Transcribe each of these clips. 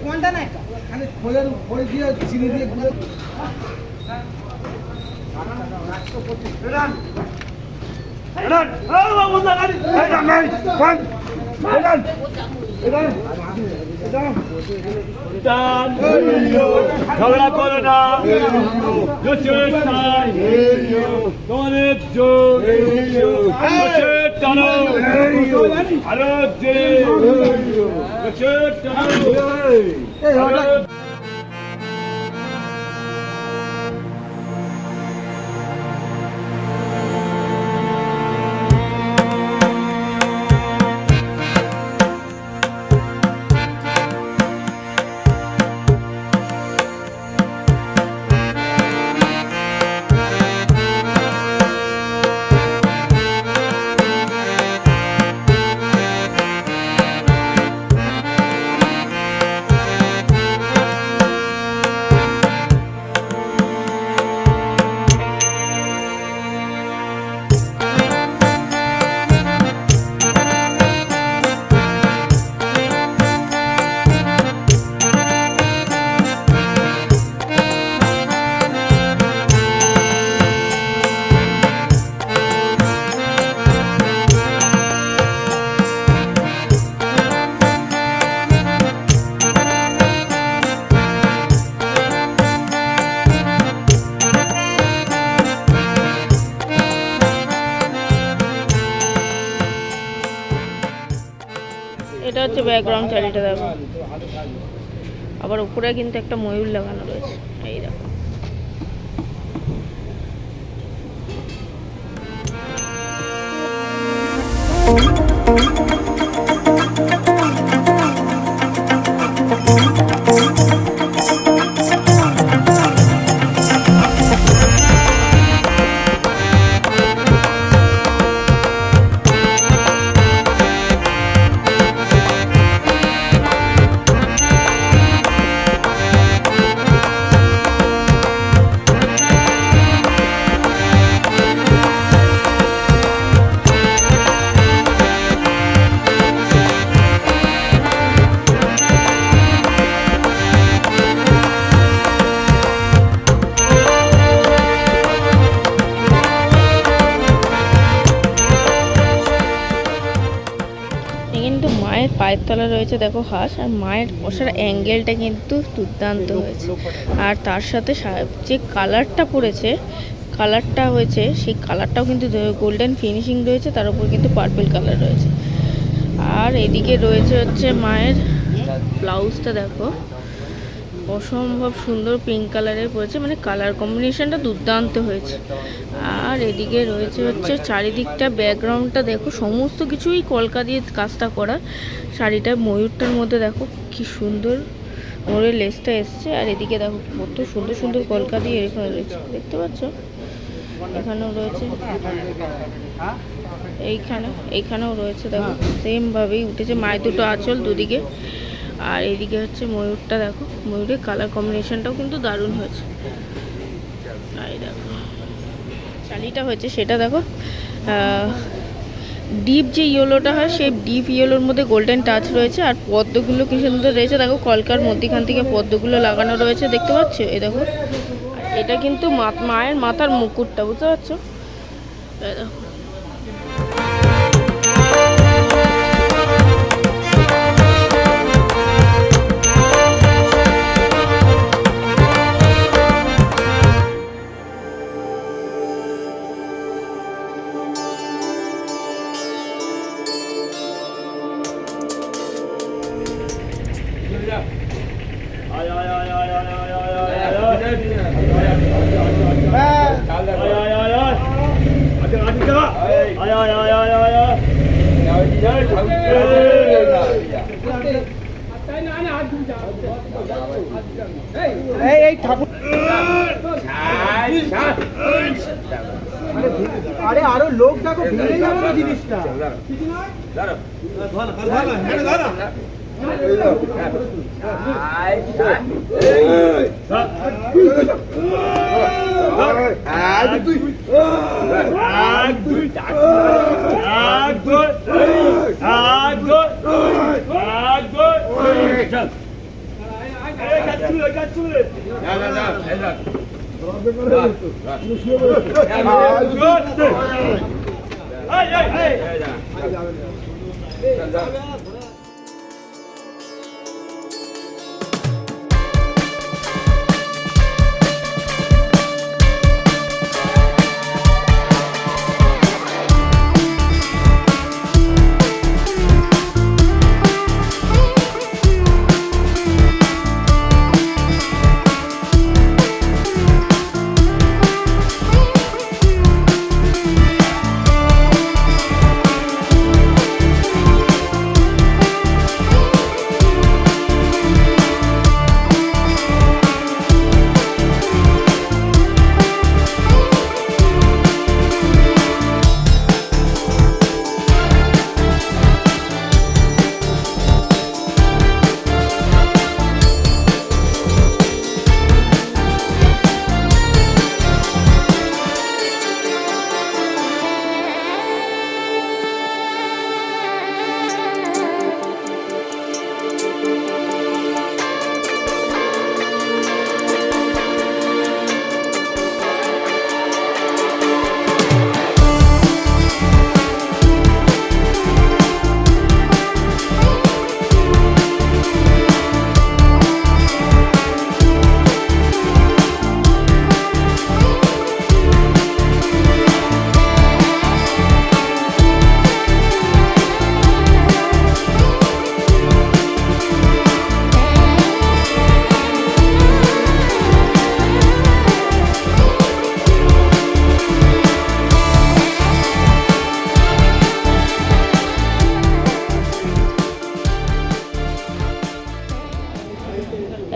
কোনটা না খালি খোলের খোল দিয়ে চিনি দিয়ে গুলো ঝগড়া করো না টানো আরো এটা হচ্ছে ব্যাকগ্রাউন্ড চালিটা দেখো, আবার উপরে কিন্তু একটা ময়ূর লাগানো রয়েছে, এই দেখো। কিন্তু মায়ের পায়ের তলা রয়েছে দেখো হাঁস, আর মায়ের বসার অ্যাঙ্গেলটা কিন্তু দুর্দান্ত হয়েছে। আর তার সাথে যে কালারটা পড়েছে, কালারটা হয়েছে, সেই কালারটাও কিন্তু গোল্ডেন ফিনিশিং রয়েছে, তার উপর কিন্তু পার্পল কালার রয়েছে। আর এদিকে রয়েছে হচ্ছে মায়ের ব্লাউজটা দেখো, অসম্ভব সুন্দর পিঙ্ক কালারের পড়েছে, মানে কালার কম্বিনেশনটা দুর্দান্ত হয়েছে। আর এদিকে রয়েছে হচ্ছে চারিদিকটা ব্যাকগ্রাউন্ডটা দেখো, সমস্ত কিছুই কলকা দিয়ে কাজটা করা। শাড়িটা ময়ূরটার মধ্যে দেখো কি সুন্দর মোড়ের লেসটা এসছে। আর এদিকে দেখো কত সুন্দর সুন্দর কলকা দিয়ে এখানে রয়েছে, দেখতে পাচ্ছ? এখানেও রয়েছে, এইখানেও রয়েছে দেখো, সেম ভাবেই উঠেছে মায়ের দুটো আঁচল দুদিকে। আর এইদিকে হচ্ছে ময়ূরটা দেখো, ময়ূরের কালার কম্বিনেশনটাও কিন্তু দারুণ হয়েছে। এই দেখো শাড়িটা হয়েছে সেটা দেখো, ডিপ যে ইয়েলোটা হয় সেই ডিপ ইয়েলোর মধ্যে গোল্ডেন টাচ রয়েছে। আর পদ্মগুলো কি সুন্দর রয়েছে দেখো, কলকার মধ্যখান থেকে পদ্মগুলো লাগানো রয়েছে, দেখতে পাচ্ছ? এই দেখো, এটা কিন্তু মায়ের মাথার মুকুটটা, বুঝতে পারছো? এই দেখো আরে আরো লোক দেখো, ভিড়ে যাবে জিনিসটা।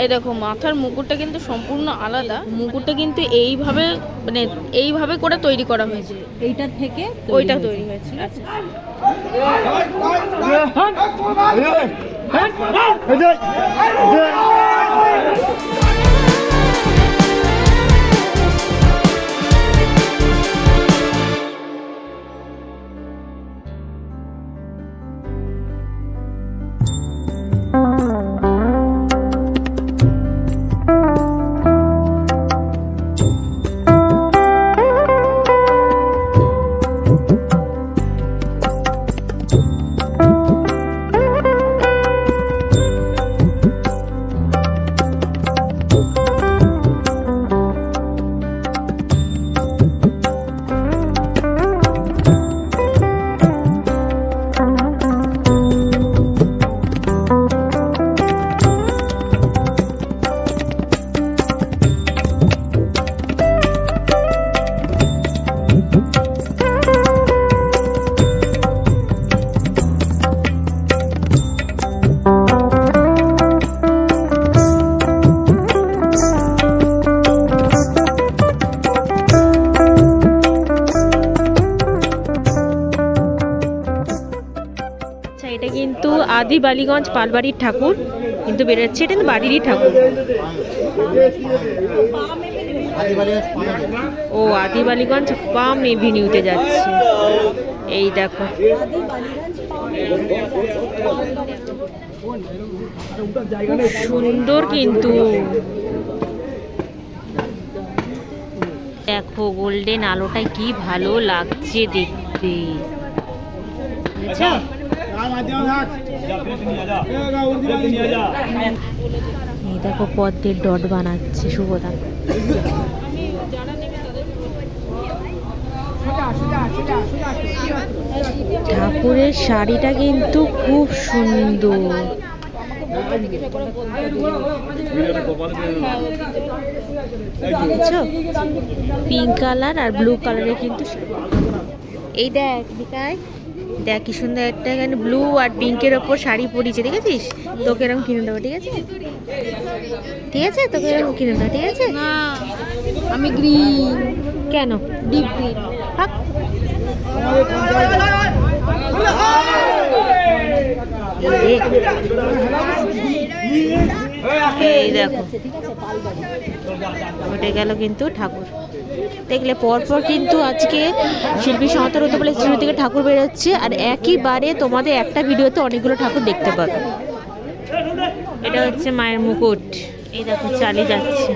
এই দেখো মাথার মুকুটটা কিন্তু সম্পূর্ণ আলাদা। মুকুটটা কিন্তু এইভাবে মানে এইভাবে করে তৈরি করা হয়েছে, এইটার থেকে ওইটা তৈরি হয়েছে। আচ্ছা এটা কিন্তু আদি বালিগঞ্জ পালবাড়ির ঠাকুর কিন্তু বেরোচ্ছে, এটা কিন্তু বাড়িরই ঠাকুর। ও আদি বালিগঞ্জ পাম এভিনিউতে যাচ্ছে। এই দেখো সুন্দর কিন্তু, দেখো গোল্ডেন আলোটা কি ভালো লাগছে দেখতে, বুঝেছো? এই দেখো পদ্মের ডট বানাচ্ছে শুভদা। ঠাকুরের শাড়িটা কিন্তু খুব সুন্দর, বুঝেছো? পিঙ্ক কালার আর ব্লু কালারের কিন্তু। এই দেখ দিকায়, দেখ কি সুন্দর একটা এখানে ব্লু আর পিঙ্কের ওপর শাড়ি পরিয়েছে, দেখেছিস? তোকে এরকম কিনে দেবো, ঠিক আছে? ঠিক আছে, তোকে এরকম কিনে দেবো, ঠিক আছে? না আমি গ্রিন। কেন? Deep green. থাক। এই দেখো ওটা গেল কিন্তু ঠাকুর। দেখলে পরপর কিন্তু আজকে শিল্পী সমান্তর হতে বলে স্টুডিও থেকে ঠাকুর বেরোচ্ছে, আর একইবারে তোমাদের একটা ভিডিওতে অনেকগুলো ঠাকুর দেখতে পাবে। এটা হচ্ছে মায়ের মুকুট। এই দেখো চালিয়ে যাচ্ছে।